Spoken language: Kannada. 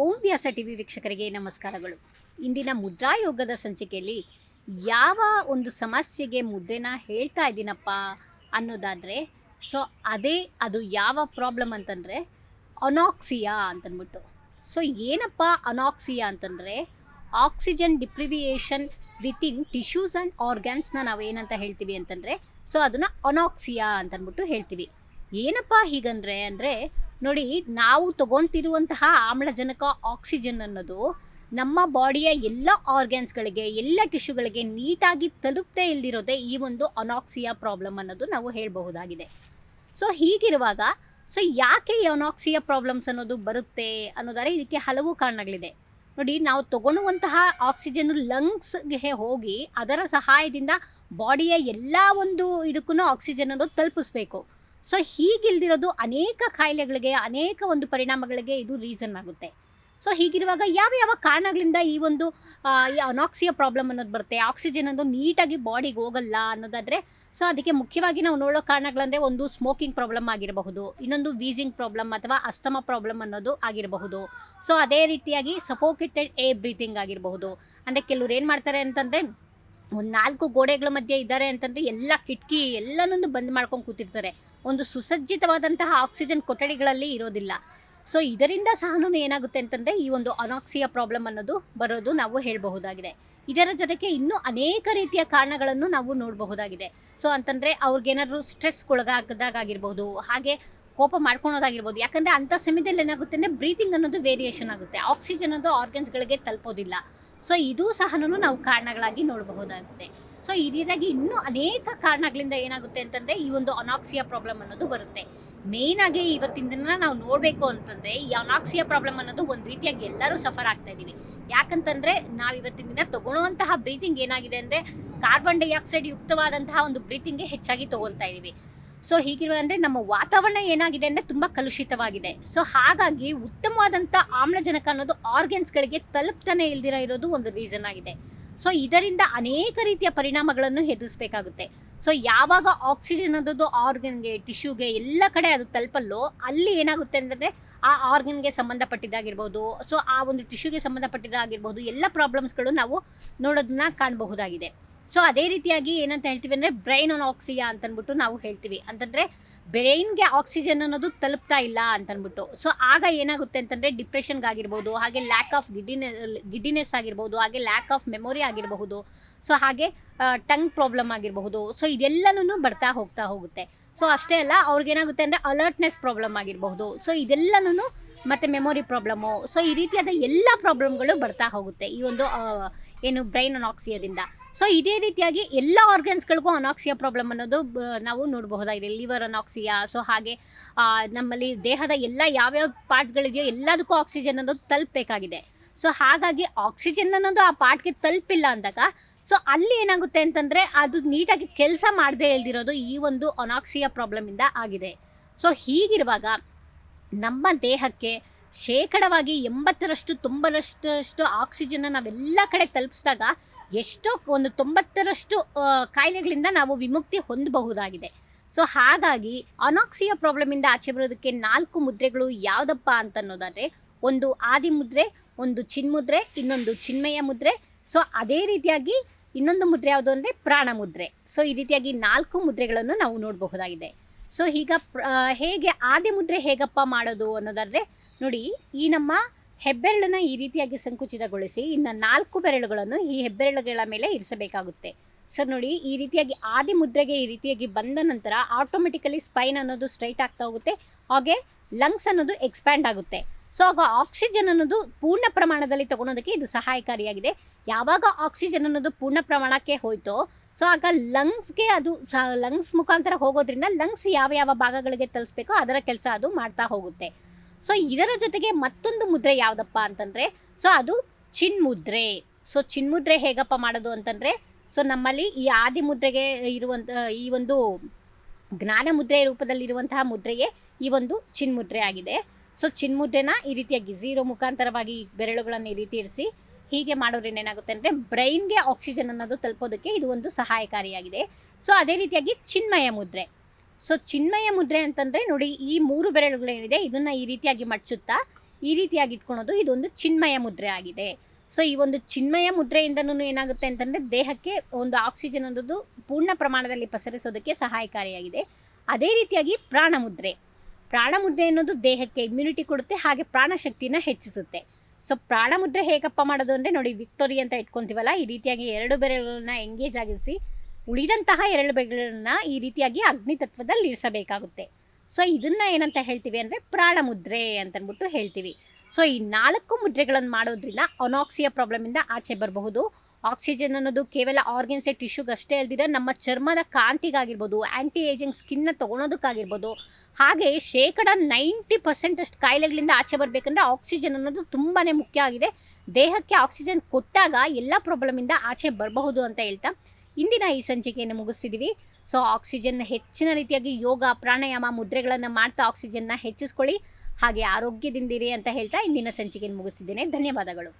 ಓಂ ವ್ಯಾಸ ಟಿವಿ ವೀಕ್ಷಕರಿಗೆ ನಮಸ್ಕಾರಗಳು. ಇಂದಿನ ಮುದ್ರಾಯೋಗದ ಸಂಚಿಕೆಯಲ್ಲಿ ಯಾವ ಒಂದು ಸಮಸ್ಯೆಗೆ ಮುದ್ರೆನ ಹೇಳ್ತಾ ಇದ್ದೀನಪ್ಪ ಅನ್ನೋದಾದರೆ, ಅದು ಯಾವ ಪ್ರಾಬ್ಲಮ್ ಅಂತಂದರೆ ಅನಾಕ್ಸಿಯಾ ಅಂತಂದ್ಬಿಟ್ಟು. ಏನಪ್ಪ ಅನಾಕ್ಸಿಯಾ ಅಂತಂದರೆ ಆಕ್ಸಿಜನ್ ಡಿಪ್ರಿವಿಯೇಷನ್ ವಿತಿನ್ ಟಿಶ್ಯೂಸ್ ಆ್ಯಂಡ್ ಆರ್ಗ್ಯಾನ್ಸ್ನ ನಾವು ಏನಂತ ಹೇಳ್ತೀವಿ ಅಂತಂದರೆ ಅದನ್ನು ಅನಾಕ್ಸಿಯಾ ಅಂತಂದ್ಬಿಟ್ಟು ಹೇಳ್ತೀವಿ. ಏನಪ್ಪ ಹೀಗಂದರೆ ನೋಡಿ, ನಾವು ತಗೊಳ್ತಿರುವಂತಹ ಆಮ್ಲಜನಕ ಆಕ್ಸಿಜನ್ ಅನ್ನೋದು ನಮ್ಮ ಬಾಡಿಯ ಎಲ್ಲ ಆರ್ಗ್ಯಾನ್ಸ್ಗಳಿಗೆ, ಎಲ್ಲ ಟಿಶ್ಯೂಗಳಿಗೆ ನೀಟಾಗಿ ತಲುಪದೇ ಇಲ್ದಿರೋದೇ ಈ ಒಂದು ಅನಾಕ್ಸಿಯಾ ಪ್ರಾಬ್ಲಮ್ ಅನ್ನೋದು ನಾವು ಹೇಳಬಹುದಾಗಿದೆ. ಹೀಗಿರುವಾಗ ಯಾಕೆ ಈ ಅನಾಕ್ಸಿಯಾ ಪ್ರಾಬ್ಲಮ್ಸ್ ಅನ್ನೋದು ಬರುತ್ತೆ ಅನ್ನೋದಾದರೆ ಇದಕ್ಕೆ ಹಲವು ಕಾರಣಗಳಿದೆ. ನೋಡಿ, ನಾವು ತಗೊಳ್ಳುವಂತಹ ಆಕ್ಸಿಜನ್ ಲಂಗ್ಸ್ಗೆ ಹೋಗಿ ಅದರ ಸಹಾಯದಿಂದ ಬಾಡಿಯ ಎಲ್ಲ ಒಂದು ಇದಕ್ಕೂ ಆಕ್ಸಿಜನ್ ಅನ್ನೋದು ತಲುಪಿಸ್ಬೇಕು. ಹೀಗಿಲ್ದಿರೋದು ಅನೇಕ ಕಾಯಿಲೆಗಳಿಗೆ, ಅನೇಕ ಒಂದು ಪರಿಣಾಮಗಳಿಗೆ ಇದು ರೀಸನ್ ಆಗುತ್ತೆ. ಹೀಗಿರುವಾಗ ಯಾವ ಕಾರಣಗಳಿಂದ ಈ ಒಂದು ಈ ಅನಾಕ್ಸಿಯಾ ಪ್ರಾಬ್ಲಮ್ ಅನ್ನೋದು ಬರುತ್ತೆ, ಆಕ್ಸಿಜನ್ ಅನ್ನೋದು ನೀಟಾಗಿ ಬಾಡಿಗೆ ಹೋಗಲ್ಲ ಅನ್ನೋದಾದರೆ, ಅದಕ್ಕೆ ಮುಖ್ಯವಾಗಿ ನಾವು ನೋಡೋ ಕಾರಣಗಳಂದರೆ, ಒಂದು ಸ್ಮೋಕಿಂಗ್ ಪ್ರಾಬ್ಲಮ್ ಆಗಿರಬಹುದು, ಇನ್ನೊಂದು ವೀಸಿಂಗ್ ಪ್ರಾಬ್ಲಮ್ ಅಥವಾ ಅಸ್ತಮಾ ಪ್ರಾಬ್ಲಮ್ ಅನ್ನೋದು ಆಗಿರಬಹುದು. ಅದೇ ರೀತಿಯಾಗಿ ಸಫೋಕೇಟೆಡ್ ಏರ್ ಬ್ರೀತಿಂಗ್ ಆಗಿರಬಹುದು. ಅಂದರೆ ಕೆಲವ್ರು ಏನು ಮಾಡ್ತಾರೆ ಅಂತಂದರೆ, ಒಂದು 4 ಗೋಡೆಗಳ ಮಧ್ಯೆ ಇದ್ದಾರೆ ಅಂತಂದರೆ ಎಲ್ಲ ಕಿಟಕಿ ಎಲ್ಲನೂ ಬಂದ್ ಮಾಡ್ಕೊಂಡು ಕೂತಿರ್ತಾರೆ. ಒಂದು ಸುಸಜ್ಜಿತವಾದಂತಹ ಆಕ್ಸಿಜನ್ ಕೊಠಡಿಗಳಲ್ಲಿ ಇರೋದಿಲ್ಲ. ಇದರಿಂದ ಸಹ ಏನಾಗುತ್ತೆ ಅಂತಂದರೆ ಈ ಒಂದು ಅನಾಕ್ಸಿಯಾ ಪ್ರಾಬ್ಲಮ್ ಅನ್ನೋದು ಬರೋದು ನಾವು ಹೇಳಬಹುದಾಗಿದೆ. ಇದರ ಜೊತೆಗೆ ಇನ್ನೂ ಅನೇಕ ರೀತಿಯ ಕಾರಣಗಳನ್ನು ನಾವು ನೋಡಬಹುದಾಗಿದೆ. ಅಂತಂದರೆ ಅವ್ರಿಗೇನಾದರೂ ಸ್ಟ್ರೆಸ್ಗೊಳಗಾಗದಾಗಿರ್ಬೋದು, ಹಾಗೆ ಕೋಪ ಮಾಡ್ಕೊಳೋದಾಗಿರ್ಬೋದು. ಯಾಕಂದರೆ ಅಂಥ ಸಮಯದಲ್ಲಿ ಏನಾಗುತ್ತೆ ಅಂದರೆ ಬ್ರೀತಿಂಗ್ ಅನ್ನೋದು ವೇರಿಯೇಷನ್ ಆಗುತ್ತೆ, ಆಕ್ಸಿಜನ್ ಅನ್ನೋದು ಆರ್ಗನ್ಸ್ಗಳಿಗೆ ತಲುಪೋದಿಲ್ಲ. ಇದೂ ಸಹ ನಾವು ಕಾರಣಗಳಾಗಿ ನೋಡಬಹುದಾಗುತ್ತೆ. ಈ ರೀತಿಯಾಗಿ ಇನ್ನೂ ಅನೇಕ ಕಾರಣಗಳಿಂದ ಏನಾಗುತ್ತೆ ಅಂತಂದರೆ ಈ ಒಂದು ಅನಾಕ್ಸಿಯಾ ಪ್ರಾಬ್ಲಮ್ ಅನ್ನೋದು ಬರುತ್ತೆ. ಮೇಯ್ನಾಗಿ ಇವತ್ತಿನ ದಿನ ನಾವು ನೋಡಬೇಕು ಅಂತಂದರೆ ಈ ಅನಾಕ್ಸಿಯಾ ಪ್ರಾಬ್ಲಮ್ ಅನ್ನೋದು ಒಂದು ರೀತಿಯಾಗಿ ಎಲ್ಲರೂ ಸಫರ್ ಆಗ್ತಾ ಇದ್ದೀವಿ. ಯಾಕಂತಂದರೆ ನಾವು ಇವತ್ತಿನ ದಿನ ತಗೊಳ್ಳುವಂತಹ ಬ್ರೀತಿಂಗ್ ಏನಾಗಿದೆ ಅಂದರೆ ಕಾರ್ಬನ್ ಡೈಆಕ್ಸೈಡ್ ಯುಕ್ತವಾದಂತಹ ಒಂದು ಬ್ರೀತಿಂಗ್ಗೆ ಹೆಚ್ಚಾಗಿ ತೊಗೊಳ್ತಾ ಇದ್ದೀವಿ. ಹೀಗಿರುವ ಅಂದರೆ ನಮ್ಮ ವಾತಾವರಣ ಏನಾಗಿದೆ ಅಂದರೆ ತುಂಬ ಕಲುಷಿತವಾಗಿದೆ. ಹಾಗಾಗಿ ಉತ್ತಮವಾದಂಥ ಆಮ್ಲಜನಕ ಅನ್ನೋದು ಆರ್ಗನ್ಸ್ಗಳಿಗೆ ತಲುಪ್ತಾನೆ ಇಲ್ದಿರ ಇರೋದು ಒಂದು ರೀಸನ್ ಆಗಿದೆ. ಇದರಿಂದ ಅನೇಕ ರೀತಿಯ ಪರಿಣಾಮಗಳನ್ನು ಎದುರಿಸಬೇಕಾಗುತ್ತೆ. ಯಾವಾಗ ಆಕ್ಸಿಜನ್ ಅನ್ನೋದು ಆರ್ಗನ್ಗೆ, ಟಿಶ್ಯೂಗೆ ಎಲ್ಲ ಕಡೆ ಅದು ತಲುಪಲ್ಲೋ ಅಲ್ಲಿ ಏನಾಗುತ್ತೆ ಅಂದರೆ ಆ ಆರ್ಗನ್ಗೆ ಸಂಬಂಧಪಟ್ಟಿದ್ದಾಗಿರ್ಬೋದು, ಆ ಒಂದು ಟಿಶ್ಯೂಗೆ ಸಂಬಂಧಪಟ್ಟಿದ್ದಾಗಿರ್ಬೋದು, ಎಲ್ಲ ಪ್ರಾಬ್ಲಮ್ಸ್ಗಳು ನಾವು ನೋಡೋದನ್ನ ಕಾಣಬಹುದಾಗಿದೆ. ಅದೇ ರೀತಿಯಾಗಿ ಏನಂತ ಹೇಳ್ತೀವಿ ಅಂದರೆ ಬ್ರೈನ್ ಅನಾಕ್ಸಿಯಾ ಅಂತಂದ್ಬಿಟ್ಟು ನಾವು ಹೇಳ್ತೀವಿ. ಅಂತಂದರೆ ಬ್ರೈನ್ಗೆ ಆಕ್ಸಿಜನ್ ಅನ್ನೋದು ತಲುಪ್ತಾ ಇಲ್ಲ ಅಂತಂದ್ಬಿಟ್ಟು. ಆಗ ಏನಾಗುತ್ತೆ ಅಂತಂದರೆ ಡಿಪ್ರೆಷನ್ಗಾಗಿರ್ಬೋದು, ಹಾಗೆ ಲ್ಯಾಕ್ ಆಫ್ ಗಿಡ್ಡಿನೆಸ್ ಆಗಿರ್ಬೋದು, ಹಾಗೆ ಲ್ಯಾಕ್ ಆಫ್ ಮೆಮೊರಿ ಆಗಿರಬಹುದು, ಹಾಗೆ ಟಂಗ್ ಪ್ರಾಬ್ಲಮ್ ಆಗಿರಬಹುದು. ಇದೆಲ್ಲನೂ ಬರ್ತಾ ಹೋಗುತ್ತೆ. ಅಷ್ಟೇ ಅಲ್ಲ, ಅವ್ರಿಗೇನಾಗುತ್ತೆ ಅಂದರೆ ಅಲರ್ಟ್ನೆಸ್ ಪ್ರಾಬ್ಲಮ್ ಆಗಿರಬಹುದು. ಇದೆಲ್ಲನೂ ಮತ್ತು ಮೆಮೊರಿ ಪ್ರಾಬ್ಲಮ್ಮು, ಈ ರೀತಿಯಾದ ಎಲ್ಲ ಪ್ರಾಬ್ಲಮ್ಗಳು ಬರ್ತಾ ಹೋಗುತ್ತೆ ಈ ಒಂದು ಏನು ಬ್ರೈನ್ ಅನಾಕ್ಸಿಯಾದಿಂದ. ಇದೇ ರೀತಿಯಾಗಿ ಎಲ್ಲ ಆರ್ಗನ್ಸ್ಗಳಿಗೂ ಅನಾಕ್ಸಿಯಾ ಪ್ರಾಬ್ಲಮ್ ಅನ್ನೋದು ನಾವು ನೋಡಬಹುದಾಗಿದೆ. ಲಿವರ್ ಅನಾಕ್ಸಿಯಾ, ಹಾಗೆ ನಮ್ಮಲ್ಲಿ ದೇಹದ ಎಲ್ಲ ಯಾವ್ಯಾವ ಪಾರ್ಟ್ಗಳಿದೆಯೋ ಎಲ್ಲದಕ್ಕೂ ಆಕ್ಸಿಜನ್ ಅನ್ನೋದು ತಲುಪಬೇಕಾಗಿದೆ. ಹಾಗಾಗಿ ಆಕ್ಸಿಜನ್ ಅನ್ನೋದು ಆ ಪಾರ್ಟ್ಗೆ ತಲುಪಿಲ್ಲ ಅಂದಾಗ ಅಲ್ಲಿ ಏನಾಗುತ್ತೆ ಅಂತಂದರೆ ಅದು ನೀಟಾಗಿ ಕೆಲಸ ಮಾಡದೇ ಇಲ್ದಿರೋದು ಈ ಒಂದು ಅನಾಕ್ಸಿಯಾ ಪ್ರಾಬ್ಲಮಿಂದ ಆಗಿದೆ. ಹೀಗಿರುವಾಗ ನಮ್ಮ ದೇಹಕ್ಕೆ ಶೇಕಡವಾಗಿ 80ರಷ್ಟು 90ರಷ್ಟು ಆಕ್ಸಿಜನ್ನ ನಾವೆಲ್ಲ ಕಡೆ ತಲುಪಿಸಿದಾಗ ಎಷ್ಟೋ ಒಂದು 90ರಷ್ಟು ಕಾಯಿಲೆಗಳಿಂದ ನಾವು ವಿಮುಕ್ತಿ ಹೊಂದಬಹುದಾಗಿದೆ. ಹಾಗಾಗಿ ಅನಾಕ್ಸಿಯಾ ಪ್ರಾಬ್ಲಮಿಂದ ಆಚೆ ಬರೋದಕ್ಕೆ 4 ಮುದ್ರೆಗಳು ಯಾವುದಪ್ಪ ಅಂತನ್ನೋದಾದರೆ, ಒಂದು ಆದಿ ಮುದ್ರೆ, ಒಂದು ಚಿನ್ಮುದ್ರೆ, ಇನ್ನೊಂದು ಚಿನ್ಮಯ ಮುದ್ರೆ, ಅದೇ ರೀತಿಯಾಗಿ ಇನ್ನೊಂದು ಮುದ್ರೆ ಯಾವುದು ಅಂದರೆ ಪ್ರಾಣ ಮುದ್ರೆ. ಈ ರೀತಿಯಾಗಿ 4 ಮುದ್ರೆಗಳನ್ನು ನಾವು ನೋಡಬಹುದಾಗಿದೆ. ಈಗ ಹೇಗೆ ಆದಿ ಮುದ್ರೆ ಹೇಗಪ್ಪ ಮಾಡೋದು ಅನ್ನೋದಾದರೆ, ನೋಡಿ, ಈ ನಮ್ಮ ಹೆಬ್ಬೆರಳನ್ನು ಈ ರೀತಿಯಾಗಿ ಸಂಕುಚಿತಗೊಳಿಸಿ ಇನ್ನು 4 ಬೆರಳುಗಳನ್ನು ಈ ಹೆಬ್ಬೆರಳುಗಳ ಮೇಲೆ ಇರಿಸಬೇಕಾಗುತ್ತೆ. ನೋಡಿ, ಈ ರೀತಿಯಾಗಿ ಆದಿ ಮುದ್ರೆಗೆ ಈ ರೀತಿಯಾಗಿ ಬಂದ ನಂತರ ಆಟೋಮೆಟಿಕಲಿ ಸ್ಪೈನ್ ಅನ್ನೋದು ಸ್ಟ್ರೈಟ್ ಆಗ್ತಾ ಹೋಗುತ್ತೆ, ಹಾಗೆ ಲಂಗ್ಸ್ ಅನ್ನೋದು ಎಕ್ಸ್ಪ್ಯಾಂಡ್ ಆಗುತ್ತೆ. ಆಗ ಆಕ್ಸಿಜನ್ ಅನ್ನೋದು ಪೂರ್ಣ ಪ್ರಮಾಣದಲ್ಲಿ ತಗೊಳೋದಕ್ಕೆ ಇದು ಸಹಾಯಕಾರಿಯಾಗಿದೆ. ಯಾವಾಗ ಆಕ್ಸಿಜನ್ ಅನ್ನೋದು ಪೂರ್ಣ ಪ್ರಮಾಣಕ್ಕೆ ಹೋಯ್ತೋ ಆಗ ಲಂಗ್ಸ್ಗೆ ಅದು ಲಂಗ್ಸ್ ಮುಖಾಂತರ ಹೋಗೋದ್ರಿಂದ ಲಂಗ್ಸ್ ಯಾವ ಭಾಗಗಳಿಗೆ ತಲುಪಿಸ್ಬೇಕೋ ಅದರ ಕೆಲಸ ಅದು ಮಾಡ್ತಾ ಹೋಗುತ್ತೆ. ಇದರ ಜೊತೆಗೆ ಮತ್ತೊಂದು ಮುದ್ರೆ ಯಾವುದಪ್ಪ ಅಂತಂದರೆ ಅದು ಚಿನ್ಮುದ್ರೆ. ಚಿನ್ಮುದ್ರೆ ಹೇಗಪ್ಪ ಮಾಡೋದು ಅಂತಂದರೆ, ನಮ್ಮಲ್ಲಿ ಈ ಆದಿ ಮುದ್ರೆಗೆ ಇರುವಂಥ ಈ ಒಂದು ಜ್ಞಾನ ಮುದ್ರೆ ರೂಪದಲ್ಲಿರುವಂತಹ ಮುದ್ರೆಯೇ ಈ ಒಂದು ಚಿನ್ಮುದ್ರೆ ಆಗಿದೆ. ಚಿನ್ಮುದ್ರೆನ ಈ ರೀತಿಯಾಗಿ 0 ಮುಖಾಂತರವಾಗಿ ಬೆರಳುಗಳನ್ನು ಈ ರೀತಿ ಇರಿಸಿ ಹೀಗೆ ಮಾಡೋದ್ರಿಂದ ಏನಾಗುತ್ತೆ ಅಂದರೆ ಬ್ರೈನ್ಗೆ ಆಕ್ಸಿಜನ್ ಅನ್ನೋದು ತಲುಪೋದಕ್ಕೆ ಇದು ಒಂದು ಸಹಾಯಕಾರಿಯಾಗಿದೆ. ಅದೇ ರೀತಿಯಾಗಿ ಚಿನ್ಮಯ ಮುದ್ರೆ. ಚಿನ್ಮಯ ಮುದ್ರೆ ಅಂತಂದರೆ ನೋಡಿ, ಈ 3 ಬೆರಳುಗಳೇನಿದೆ ಇದನ್ನು ಈ ರೀತಿಯಾಗಿ ಮಡಚುತ್ತಾ ಈ ರೀತಿಯಾಗಿ ಇಟ್ಕೊಳೋದು ಇದೊಂದು ಚಿನ್ಮಯ ಮುದ್ರೆ ಆಗಿದೆ. ಸೊ ಈ ಒಂದು ಚಿನ್ಮಯ ಮುದ್ರೆಯಿಂದನೂ ಏನಾಗುತ್ತೆ ಅಂತಂದರೆ ದೇಹಕ್ಕೆ ಒಂದು ಆಕ್ಸಿಜನ್ ಅನ್ನೋದು ಪೂರ್ಣ ಪ್ರಮಾಣದಲ್ಲಿ ಪಸರಿಸೋದಕ್ಕೆ ಸಹಾಯಕಾರಿಯಾಗಿದೆ. ಅದೇ ರೀತಿಯಾಗಿ ಪ್ರಾಣಮುದ್ರೆ ಅನ್ನೋದು ದೇಹಕ್ಕೆ ಇಮ್ಯುನಿಟಿ ಕೊಡುತ್ತೆ, ಹಾಗೆ ಪ್ರಾಣಶಕ್ತಿನ ಹೆಚ್ಚಿಸುತ್ತೆ. ಸೊ ಪ್ರಾಣಮುದ್ರೆ ಹೇಗಪ್ಪ ಮಾಡೋದು ಅಂದರೆ ನೋಡಿ, ವಿಕ್ಟೋರಿ ಅಂತ ಇಟ್ಕೊತೀವಲ್ಲ, ಈ ರೀತಿಯಾಗಿ 2 ಬೆರಳುಗಳನ್ನ ಎಂಗೇಜ್ ಆಗಿರಿಸಿ ಉಳಿದಂತಹ 2 ಬೆರಳುಗಳನ್ನ ಈ ರೀತಿಯಾಗಿ ಅಗ್ನಿತತ್ವದಲ್ಲಿ ಇರಿಸಬೇಕಾಗುತ್ತೆ. ಸೊ ಇದನ್ನು ಏನಂತ ಹೇಳ್ತೀವಿ ಅಂದರೆ ಪ್ರಾಣಮುದ್ರೆ ಅಂತಂದ್ಬಿಟ್ಟು ಹೇಳ್ತೀವಿ. ಸೊ ಈ 4 ಮುದ್ರೆಗಳನ್ನು ಮಾಡೋದ್ರಿಂದ ಅನಾಕ್ಸಿಯಾ ಪ್ರಾಬ್ಲಮಿಂದ ಆಚೆ ಬರಬಹುದು. ಆಕ್ಸಿಜನ್ ಅನ್ನೋದು ಕೇವಲ ಆರ್ಗನ್ಸೆ ಟಿಶ್ಯೂಗೆ ಅಷ್ಟೇ ಅಲ್ದಿರ ನಮ್ಮ ಚರ್ಮದ ಕಾಂತಿಗಾಗಿರ್ಬೋದು, ಆ್ಯಂಟಿ ಏಜಿಂಗ್ ಸ್ಕಿನ್ನ ತೊಗೊಳೋದಕ್ಕಾಗಿರ್ಬೋದು, ಹಾಗೆ 90% ಅಷ್ಟು ಕಾಯಿಲೆಗಳಿಂದ ಆಚೆ ಬರಬೇಕಂದ್ರೆ ಆಕ್ಸಿಜನ್ ಅನ್ನೋದು ತುಂಬಾ ಮುಖ್ಯ ಆಗಿದೆ. ದೇಹಕ್ಕೆ ಆಕ್ಸಿಜನ್ ಕೊಟ್ಟಾಗ ಎಲ್ಲ ಪ್ರಾಬ್ಲಮಿಂದ ಆಚೆ ಬರಬಹುದು ಅಂತ ಹೇಳ್ತಾ ಇಂದಿನ ಈ ಸಂಚಿಕೆಯನ್ನು ಮುಗಿಸ್ತಿದ್ದೀವಿ. ಸೊ ಆಕ್ಸಿಜನ್ ಹೆಚ್ಚಿನ ರೀತಿಯಾಗಿ ಯೋಗ, ಪ್ರಾಣಾಯಾಮ, ಮುದ್ರೆಗಳನ್ನು ಮಾಡ್ತಾ ಆಕ್ಸಿಜನ್ನ ಹೆಚ್ಚಿಸ್ಕೊಳ್ಳಿ, ಹಾಗೆ ಆರೋಗ್ಯದಿಂದಿರಿ ಅಂತ ಹೇಳ್ತಾ ಇಂದಿನ ಸಂಚಿಕೆಯನ್ನು ಮುಗಿಸ್ತಿದ್ದೇನೆ. ಧನ್ಯವಾದಗಳು.